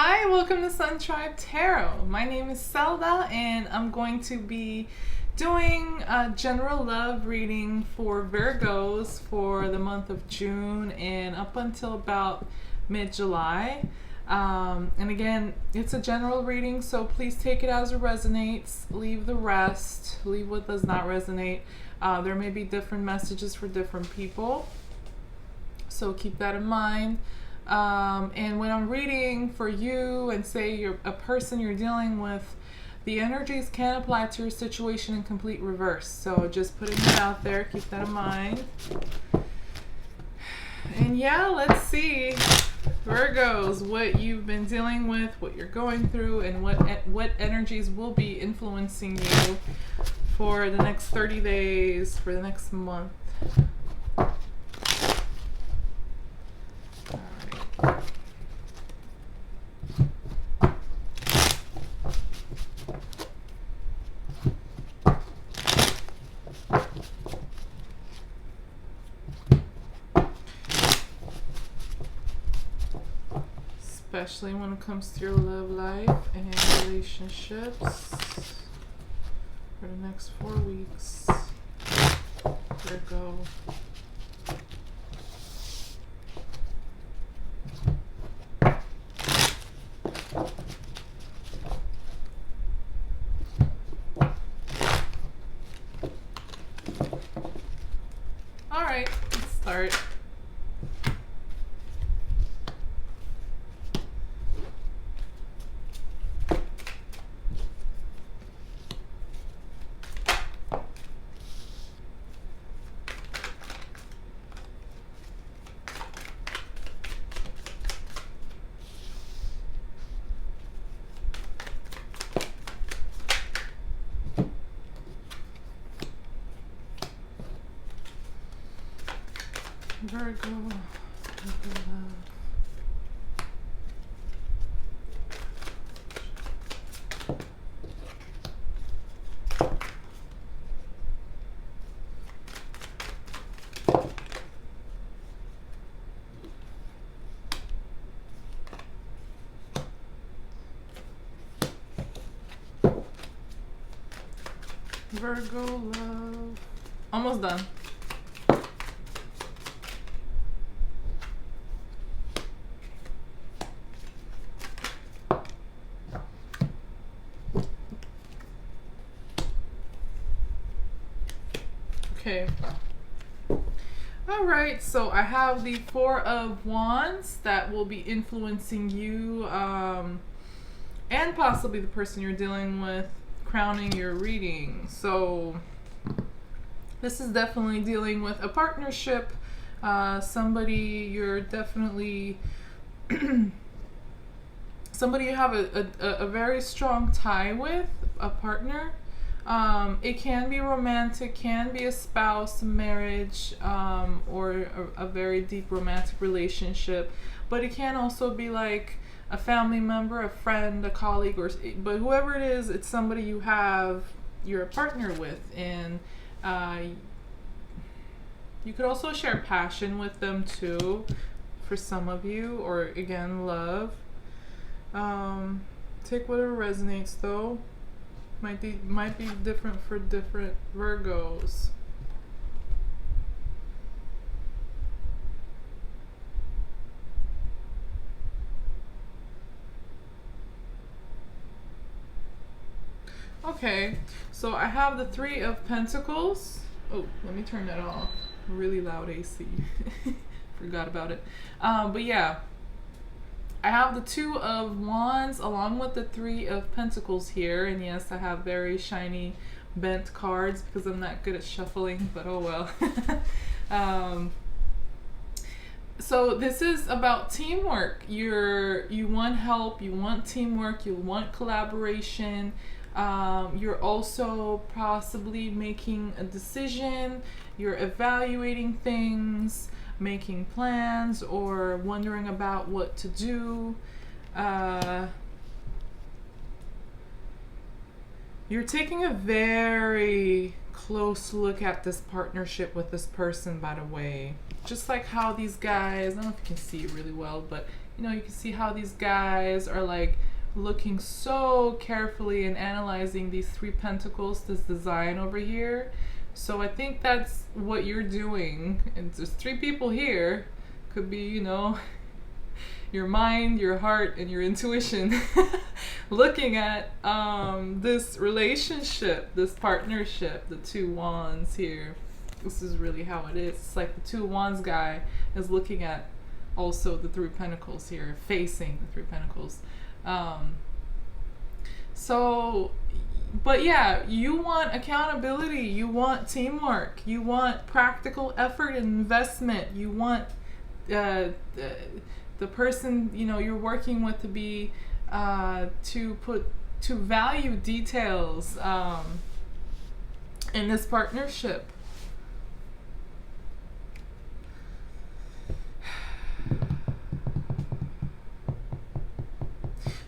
Hi, welcome to Sun Tribe Tarot. My name is Zelda, and I'm going to be doing a general love reading for Virgos for the month of June and up until about mid-July. And again, it's a general reading, so please take it as it resonates. Leave the rest. Leave what does not resonate. There may be different messages for different people, so keep that in mind. And when I'm reading for you and say you're a person you're dealing with, the energies can apply to your situation in complete reverse. So just putting it out there, keep that in mind. And yeah, let's see, Virgos, what you've been dealing with, what you're going through, and what energies will be influencing you for the next 30 days, for the next month. Especially when it comes to your love life and relationships for the next 4 weeks. Virgo. All right, let's start. Virgo, love. Virgo love. Almost done. Okay. All right, so I have the Four of Wands that will be influencing you and possibly the person you're dealing with, crowning your reading. So this is definitely dealing with a partnership, somebody you're definitely somebody you have a very strong tie with, a partner. It can be romantic, can be a spouse, marriage, or a very deep romantic relationship, but it can also be like a family member, a friend, a colleague, but whoever it is, it's somebody you're a partner with, and you could also share passion with them too, for some of you, or again, love. Take whatever resonates though. Might be different for different Virgos. Okay, so I have the Three of Pentacles. Oh, let me turn that off. Really loud AC. Forgot about it. But yeah, I have the Two of Wands along with the Three of Pentacles here. And yes, I have very shiny bent cards because I'm not good at shuffling, but oh well. So this is about teamwork. You want help, you want teamwork, you want collaboration. You're also possibly making a decision, you're evaluating things, making plans, or wondering about what to do. You're taking a very close look at this partnership with this person, by the way. Just like how these guys, I don't know if you can see it really well, but you know, you can see how these guys are like looking so carefully and analyzing these 3 pentacles, this design over here. So I think that's what you're doing. And there's 3 people here. Could be, you know, your mind, your heart, and your intuition looking at this relationship, this partnership, the 2 wands here. This is really how it is. It's like the 2 wands guy is looking at also the 3 pentacles here, facing the 3 pentacles. So, but yeah, you want accountability, you want teamwork, you want practical effort and investment, you want the person, you know, you're working with to be to value details in this partnership.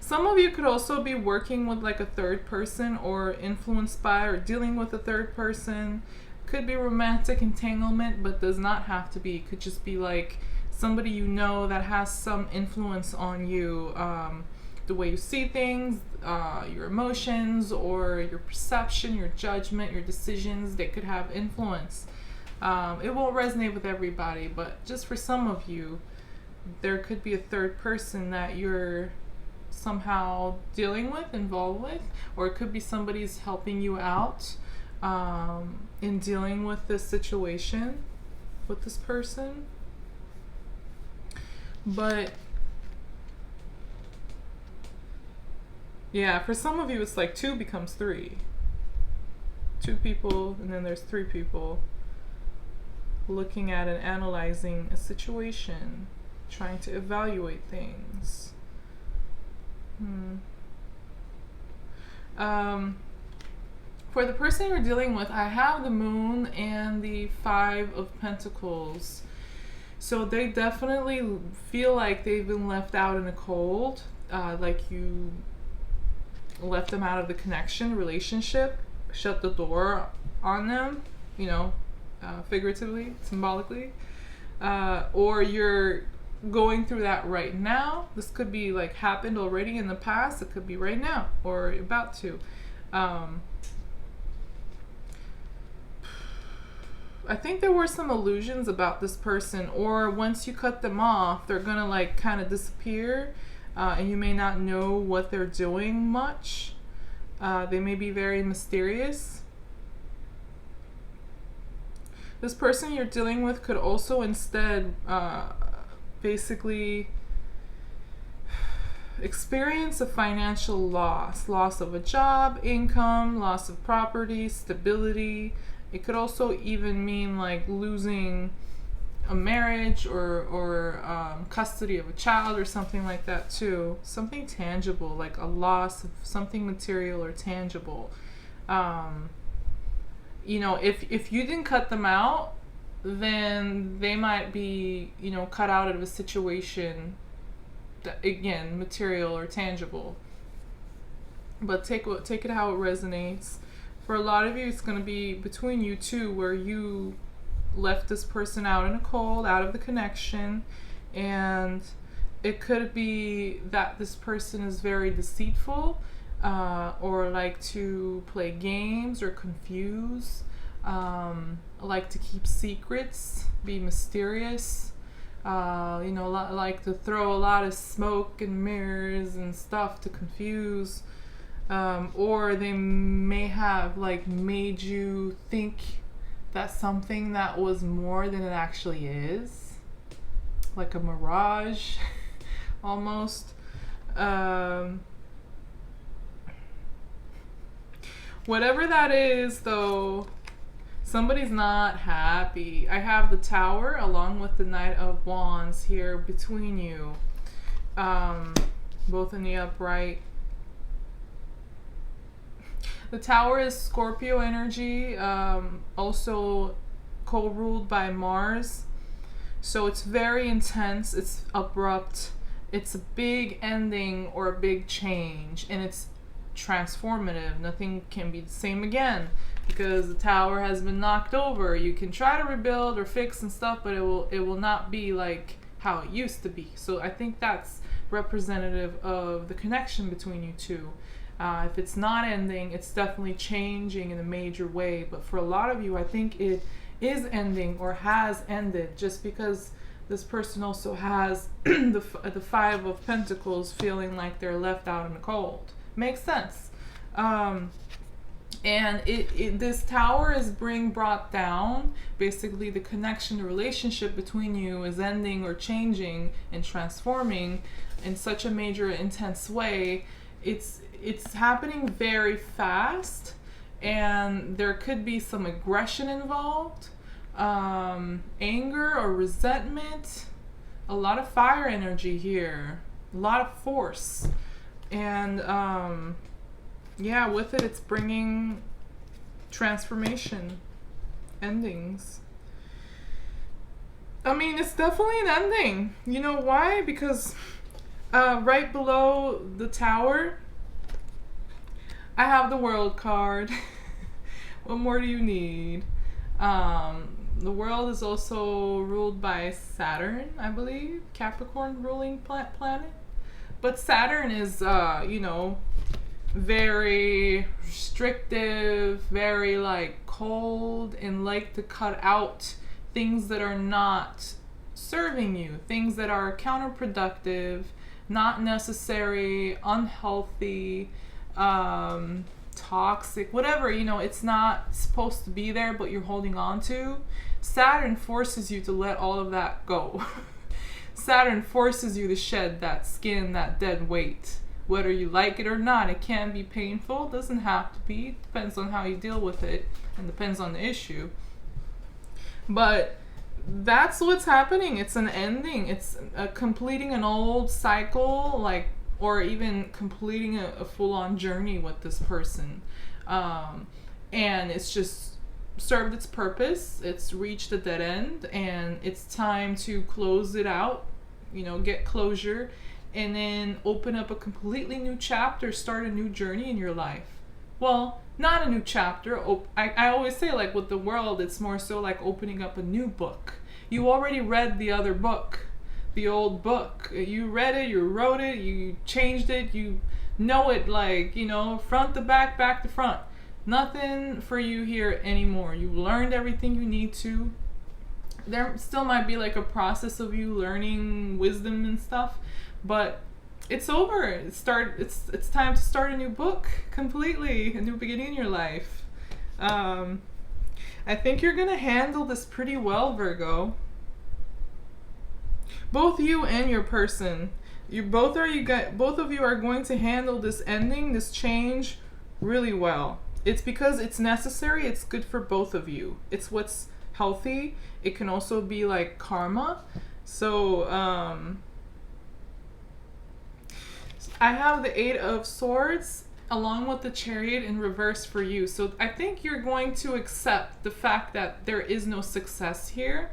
Some of you could also be working with like a 3rd person, or influenced by or dealing with a 3rd person. Could be romantic entanglement, but does not have to be. Could just be like somebody you know that has some influence on you, the way you see things, your emotions, or your perception, your judgment, your decisions. They could have influence. It won't resonate with everybody, but just for some of you, there could be a 3rd person that you're somehow dealing with, involved with, or it could be somebody's helping you out in dealing with this situation with this person. But yeah, for some of you it's like 2 becomes 3. 2 people, and then there's 3 people looking at and analyzing a situation, trying to evaluate things. For the person you're dealing with, I have the Moon and the 5 of Pentacles. So they definitely feel like they've been left out in the cold, like you left them out of the connection, relationship, shut the door on them, you know, figuratively, symbolically, or you're going through that right now. This could be like happened already in the past. It could be right now or about to. I think there were some illusions about this person, or once you cut them off, they're gonna like kind of disappear, and you may not know what they're doing much. They may be very mysterious. This person you're dealing with could also instead basically experience a financial loss of a job, income, loss of property, stability. It could also even mean like losing a marriage or custody of a child or something like that too. Something tangible, like a loss of something material or tangible. You know, if you didn't cut them out, then they might be, you know, cut out of a situation that, again, material or tangible. But take it how it resonates. For a lot of you, it's going to be between you two, where you left this person out in the cold, out of the connection, and it could be that this person is very deceitful, or like to play games or confuse, like to keep secrets, be mysterious, you know, like to throw a lot of smoke and mirrors and stuff to confuse. Or they may have like made you think that something that was more than it actually is, like a mirage almost. Whatever that is though, somebody's not happy. I have the Tower along with the Knight of Wands here between you, both in the upright. The Tower is Scorpio energy, also co-ruled by Mars. So it's very intense, it's abrupt, it's a big ending or a big change, and it's transformative. Nothing can be the same again because the Tower has been knocked over. You can try to rebuild or fix and stuff, but it will not be like how it used to be. So I think that's representative of the connection between you two. If it's not ending, it's definitely changing in a major way. But for a lot of you, I think it is ending or has ended, just because this person also has the Five of Pentacles, feeling like they're left out in the cold. Makes sense. And this Tower is being brought down. Basically, the connection, the relationship between you is ending or changing and transforming in such a major, intense way. It's happening very fast, and there could be some aggression involved, anger or resentment, a lot of fire energy here, a lot of force, and yeah, with it, it's bringing transformation, endings. I mean, it's definitely an ending. You know why? Because right below the Tower, I have the World card. What more do you need? The World is also ruled by Saturn, I believe. Capricorn ruling planet. But Saturn is, you know, very restrictive, very like cold, and like to cut out things that are not serving you, things that are counterproductive, not necessary, unhealthy, toxic, whatever, you know, it's not supposed to be there, but you're holding on to. Saturn forces you to let all of that go. Saturn forces you to shed that skin, that dead weight. Whether you like it or not, it can be painful. It doesn't have to be. It depends on how you deal with it, and depends on the issue. But that's what's happening. It's an ending. It's completing an old cycle, like, or even completing a full-on journey with this person. And it's just served its purpose. It's reached a dead end, and it's time to close it out, you know, get closure, and then open up a completely new chapter, start a new journey in your life. Well, not a new chapter. I always say, like, with the World, it's more so like opening up a new book. You already read the other book, the old book. You read it, you wrote it, you changed it, you know it, like, you know, front to back, back to front. Nothing for you here anymore. You learned everything you need to. There still might be like a process of you learning wisdom and stuff, but it's over. It's time to start a new book completely, a new beginning in your life. I think you're gonna handle this pretty well, Virgo. Both you and your person, both of you are going to handle this ending, this change, really well. It's because it's necessary. It's good for both of you. It's what's healthy. It can also be like karma. So I have the Eight of Swords along with the Chariot in reverse for you. So I think you're going to accept the fact that there is no success here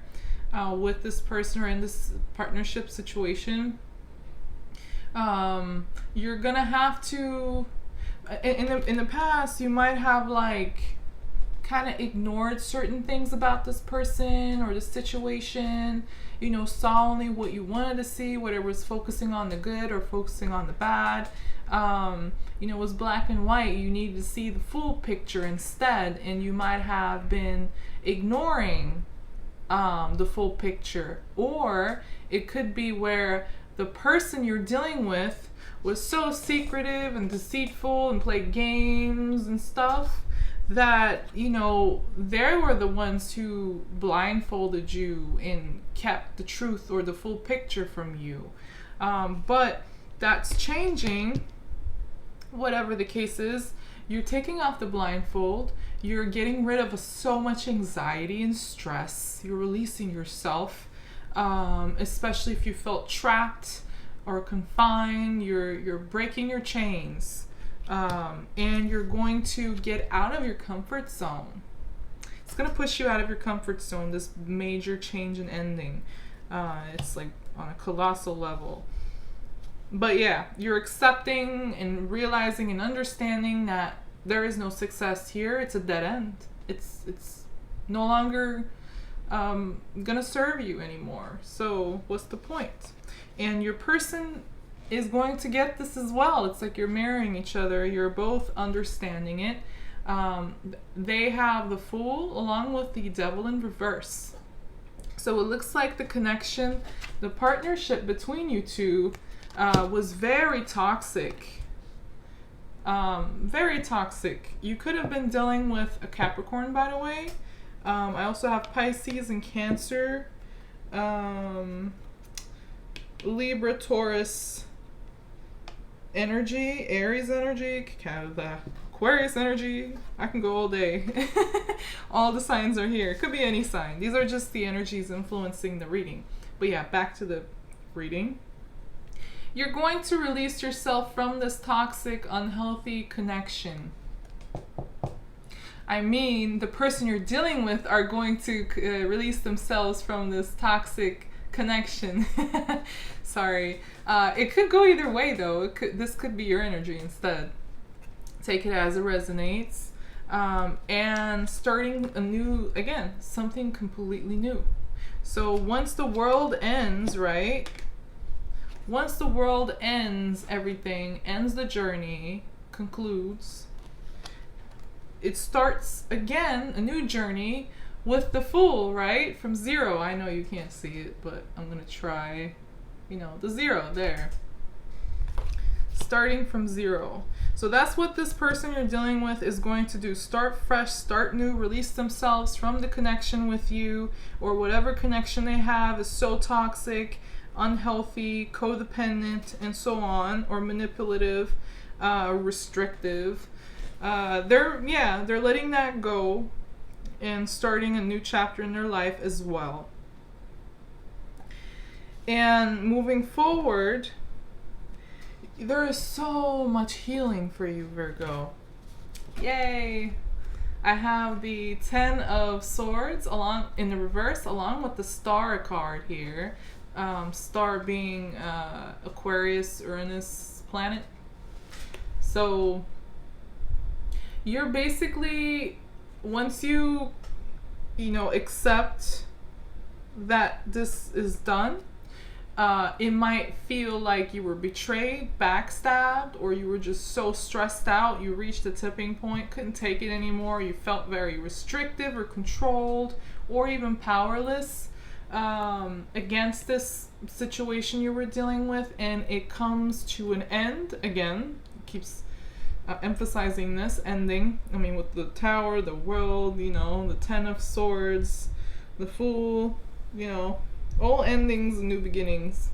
with this person or in this partnership situation. You're gonna have to, in the past, you might have like kind of ignored certain things about this person or the situation, you know, saw only what you wanted to see, whether it was focusing on the good or focusing on the bad. You know, it was black and white. You needed to see the full picture instead, and you might have been ignoring the full picture. Or it could be where the person you're dealing with was so secretive and deceitful and played games and stuff that, you know, they were the ones who blindfolded you and kept the truth or the full picture from you. But that's changing. Whatever the case is, you're taking off the blindfold. You're getting rid of so much anxiety and stress. You're releasing yourself, especially if you felt trapped or confined. You're breaking your chains, and you're going to get out of your comfort zone. It's going to push you out of your comfort zone, this major change and ending. It's like on a colossal level. But yeah, you're accepting and realizing and understanding that there is no success here. It's a dead end. It's no longer gonna serve you anymore. So what's the point? And your person is going to get this as well. It's like you're marrying each other. You're both understanding it. They have the Fool along with the Devil in reverse. So it looks like the connection, the partnership between you two was very toxic. Very toxic. You could have been dealing with a Capricorn, by the way. I also have Pisces and Cancer. Libra, Taurus energy, Aries energy, kind of the Aquarius energy. I can go all day. All the signs are here. It could be any sign. These are just the energies influencing the reading. But yeah, back to the reading. You're going to release yourself from this toxic, unhealthy connection. I mean, the person you're dealing with are going to release themselves from this toxic connection. Sorry. It could go either way, though. This could be your energy instead. Take it as it resonates. And starting a new, again, something completely new. So once the world ends, right? Once the world ends, everything ends the journey, concludes. It starts again, a new journey with the Fool, right? From zero. I know you can't see it, but I'm going to try, the zero there. Starting from zero. So that's what this person you're dealing with is going to do. Start fresh, start new, release themselves from the connection with you, or whatever connection they have is so toxic, unhealthy, codependent, and so on, or manipulative, restrictive. They're letting that go and starting a new chapter in their life as well. And moving forward, there is so much healing for you, Virgo. Yay! I have the 10 of Swords along in the reverse, along with the Star card here. Star being Aquarius, Uranus planet. So you're basically, once you accept that this is done, it might feel like you were betrayed, backstabbed, or you were just so stressed out, you reached a tipping point, couldn't take it anymore, you felt very restrictive or controlled, or even powerless against this situation you were dealing with, and it comes to an end again. It keeps emphasizing this ending. I mean, with the Tower, the World, the 10 of Swords, the Fool, all endings and new beginnings.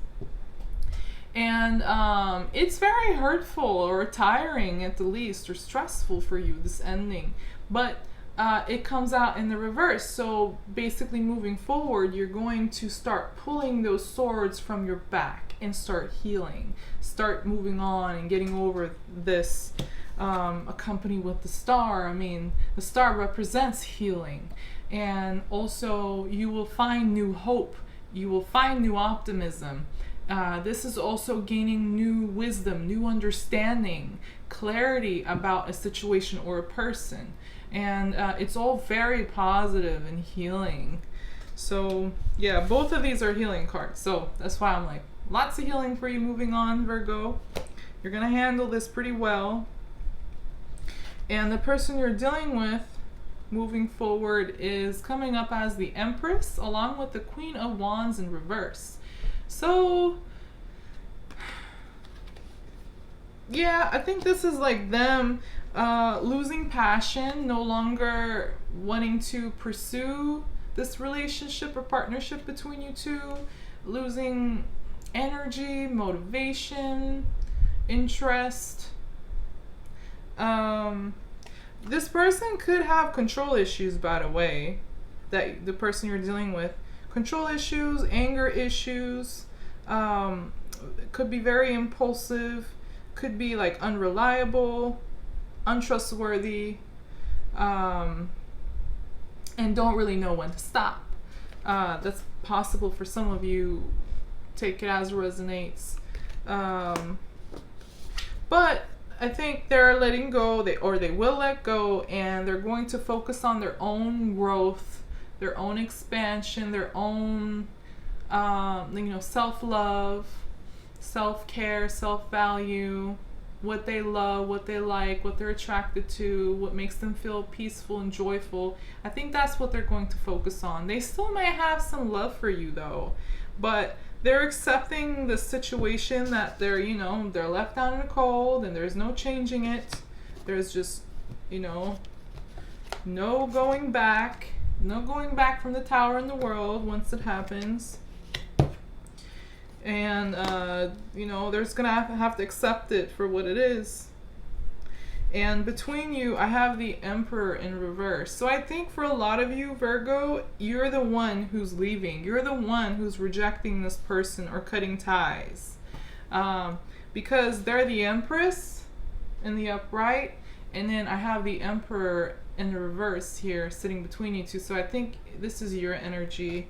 And it's very hurtful or tiring at the least, or stressful for you, this ending. But it comes out in the reverse. So basically moving forward, you're going to start pulling those swords from your back and start healing. Start moving on and getting over this. Accompanied with the Star. I mean, the Star represents healing. And also you will find new hope. You will find new optimism. This is also gaining new wisdom, new understanding, clarity about a situation or a person. And it's all very positive and healing. So yeah, both of these are healing cards. So that's why I'm like, lots of healing for you moving on, Virgo. You're going to handle this pretty well. And the person you're dealing with moving forward is coming up as the Empress, along with the Queen of Wands in reverse. So yeah, I think this is like them losing passion, no longer wanting to pursue this relationship or partnership between you two, losing energy, motivation, interest. This person could have control issues, by the way, that the person you're dealing with. Control issues, anger issues, could be very impulsive, could be like unreliable, untrustworthy, and don't really know when to stop. That's possible for some of you. Take it as it resonates. But I think they're letting go, they will let go, and they're going to focus on their own growth, their own expansion, their own, self-love, self-care, self-value, what they love, what they like, what they're attracted to, what makes them feel peaceful and joyful. I think that's what they're going to focus on. They still may have some love for you though, but they're accepting the situation that they're, you know, they're left out in the cold and there's no changing it. There's just, you know, no going back. No going back from the tower in the world once it happens. And, you know, there's going to have to accept it for what it is. And between you, I have the Emperor in reverse. So I think for a lot of you, Virgo, you're the one who's leaving. You're the one who's rejecting this person or cutting ties. Because they're the Empress in the upright. And then I have the Emperor in the reverse here sitting between you two. So I think this is your energy.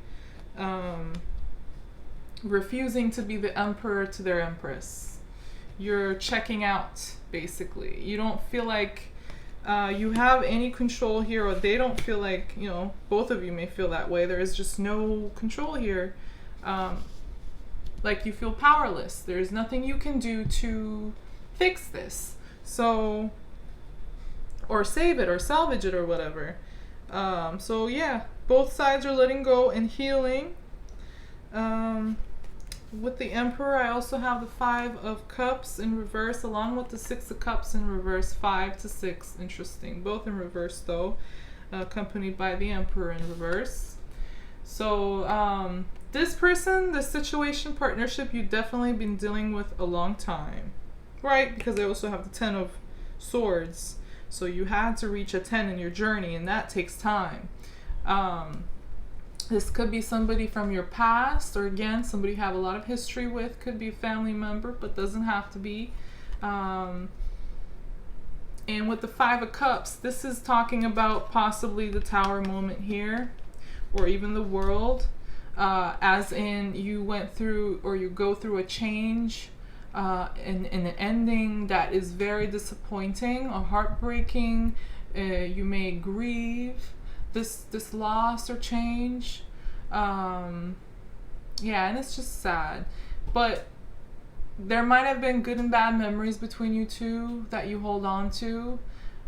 Refusing to be the Emperor to their Empress. You're checking out, basically. You don't feel like you have any control here, or they don't feel like, you know, both of you may feel that way. There is just no control here. Like you feel powerless. There's nothing you can do to fix this. So, or save it or salvage it or whatever. So yeah, both sides are letting go and healing. With the Emperor, I also have the 5 of Cups in reverse, along with the 6 of Cups in reverse, 5 to 6. Interesting. Both in reverse, though, accompanied by the Emperor in reverse. So, this person, the situation, partnership, you've definitely been dealing with a long time, right? Because I also have the 10 of Swords. So you had to reach a 10 in your journey, and that takes time. This could be somebody from your past, or again, somebody you have a lot of history with. Could be a family member, but doesn't have to be. And with the 5 of Cups, this is talking about possibly the Tower moment here, or even the world, as in you went through, or you go through a change, in an ending that is very disappointing or heartbreaking. You may grieve this loss or change. Yeah, and it's just sad. But there might have been good and bad memories between you two that you hold on to.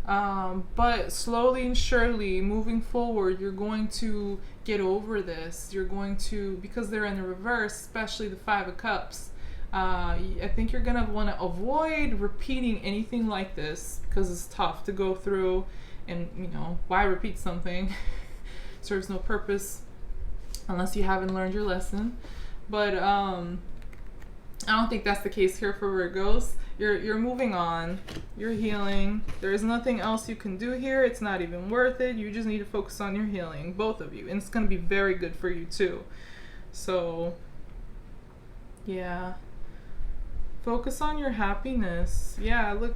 But slowly and surely, moving forward, you're going to get over this. You're going to, because they're in the reverse, especially the 5 of Cups, I think you're going to want to avoid repeating anything like this, because it's tough to go through. And, you know, why repeat something? Serves no purpose unless you haven't learned your lesson. But I don't think that's the case here for Virgos. You're moving on. You're healing. There is nothing else you can do here. It's not even worth it. You just need to focus on your healing, both of you. And it's going to be very good for you too. So, yeah. Focus on your happiness. Yeah, look,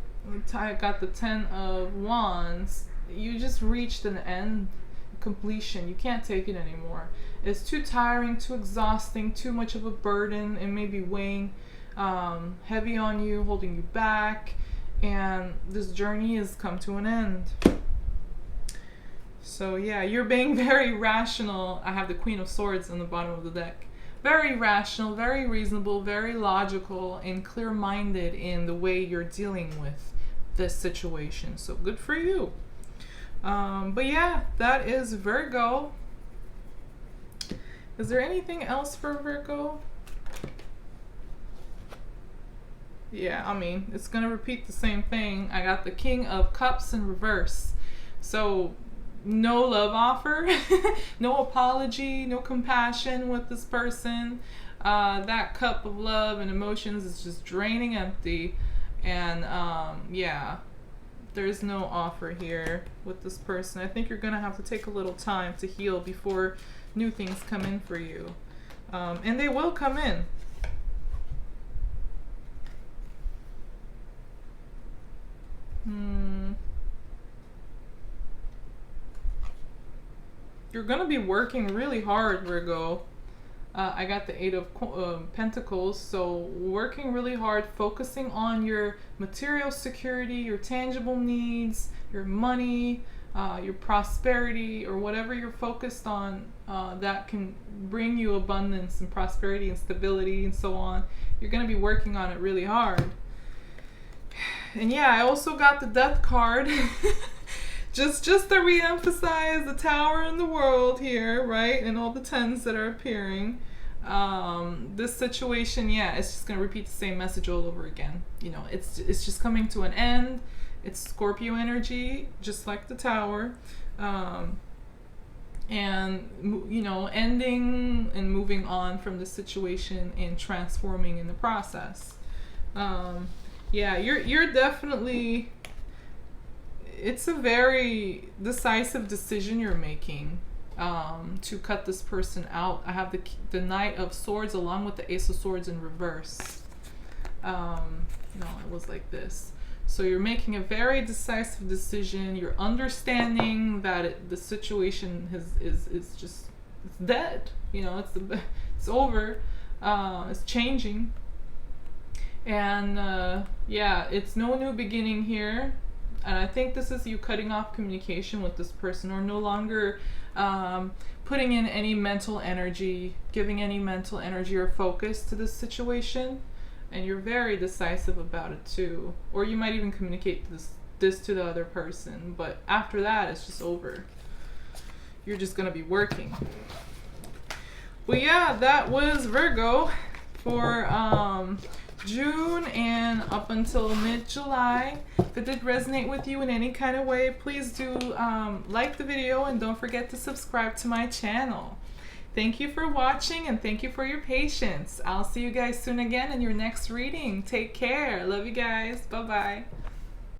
I got the 10 of Wands. You just reached an end, completion. You can't take it anymore. It's too tiring, too exhausting, too much of a burden, and maybe weighing heavy on you, holding you back, and this journey has come to an end. So yeah, you're being very rational. I have the Queen of Swords on the bottom of the deck. Very rational, very reasonable, very logical, and clear-minded in the way you're dealing with this situation. So good for you. But yeah, that is Virgo. Is there anything else for Virgo? Yeah, I mean, it's gonna repeat the same thing. I got the King of Cups in reverse. So no love offer, no apology, no compassion with this person. That cup of love and emotions is just draining empty. And yeah, there's no offer here with this person. I think you're gonna have to take a little time to heal before new things come in for you. And they will come in. You're gonna be working really hard, Virgo. I got the 8 of Pentacles, so working really hard, focusing on your material security, your tangible needs, your money, your prosperity, or whatever you're focused on that can bring you abundance and prosperity and stability and so on. You're going to be working on it really hard. And yeah, I also got the Death card. just to re-emphasize the Tower in the World here, right? And all the 10s that are appearing. This situation, yeah, it's just going to repeat the same message all over again. You know, it's just coming to an end. It's Scorpio energy, just like the Tower. And, you know, ending and moving on from the situation and transforming in the process. Yeah, you're definitely, it's a very decisive decision you're making to cut this person out. I have the Knight of Swords along with the Ace of Swords in reverse. No, it was like this. So you're making a very decisive decision. You're understanding that the situation is just, it's dead. You know, it's over. It's changing. And yeah, it's no new beginning here. And I think this is you cutting off communication with this person, or no longer putting in any mental energy, giving any mental energy or focus to this situation. And you're very decisive about it too. Or you might even communicate this to the other person. But after that, it's just over. You're just going to be working. But yeah, that was Virgo for June and up until mid-July. If it did resonate with you in any kind of way, please do like the video and don't forget to subscribe to my channel. Thank you for watching and thank you for your patience. I'll see you guys soon again in your next reading. Take care. Love you guys. Bye-bye.